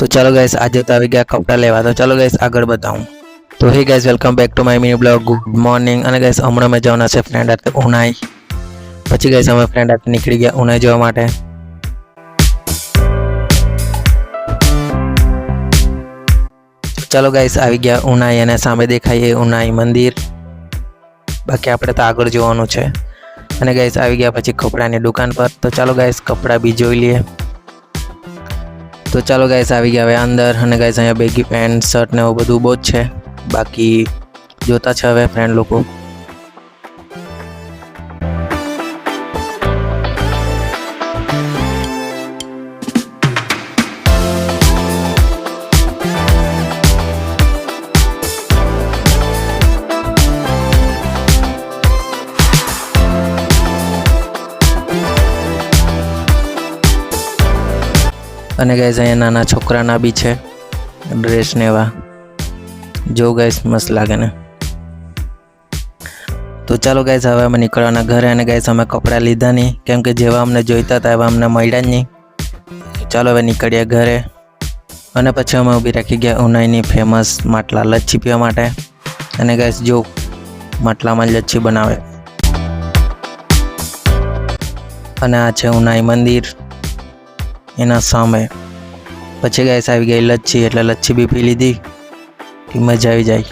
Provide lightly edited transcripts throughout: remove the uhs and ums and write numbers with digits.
तो चलो गाइस आज तो आ गया कपड़ा लेवा। तो चलो गाइस आगे बताऊँ। तो hey guys welcome back to my mini vlog. Good morning. અને ગાइस હમણાં મેં જવાના છે ફ્રેન્ડ હાથે ઉનાઈ। પછી ગાइस અમે ફ્રેન્ડ હાથે નીકળી ગયા ઉનાઈ જવા માટે। चलो गाइस આવી ગયા ઉનાઈ અને સામે દેખાય ઉનાઈ મંદિર। બાકી આપણે તો આગળ જોવાનું છે। અને ગાइस આવી ગયા પછી કપડાની દુકાન પર। તો ચાલો ગાइस કપડા બી જોઈ લઈએ। तो चलो गाइस आ गया हवे अंदर। અને गाइस अहीं बेगी पेंट शर्ट ने वो बधुं बहुत है। बाकी जोता छे हवे फ्रेंड लोग। અને ગાइस અહીંયા નાના છોકરાના બી છે ડ્રેસ ને એવા। જો ગાइस મસ્ત લાગે ને। તો ચાલો ગાइस હવે અમે નીકળવાના ઘરે। અને ગાइस અમે કપડાં લીધા નહીં કેમ કે જેવા અમને જોઈતા હતા એવા અમને મળ્યા જ નહીં। ચાલો હવે નીકળ્યા ઘરે। અને પછી અમે ઊભી રાખી ગયા ઉનાઈની ફેમસ માટલા લચ્છી પીવા માટે। અને ગાइस જો માટલામાં લચ્છી બનાવે। અને આ છે ઉનાઈ મંદિર एना सामे। पछी गाइस आई गई लच्छी एटले लच्छी भी पी लीधी कि मजा आई जाए।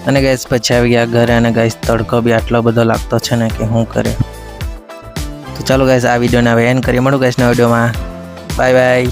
अने गाइस पछी आई गया घरे। अने गाइस तड़को भी आटलो बधो लागतो छे ने कि हुं करे। तो चलो गाइस आ विडियो ने एंड करीए। मळो गाइस ना विडियो में। Bye bye.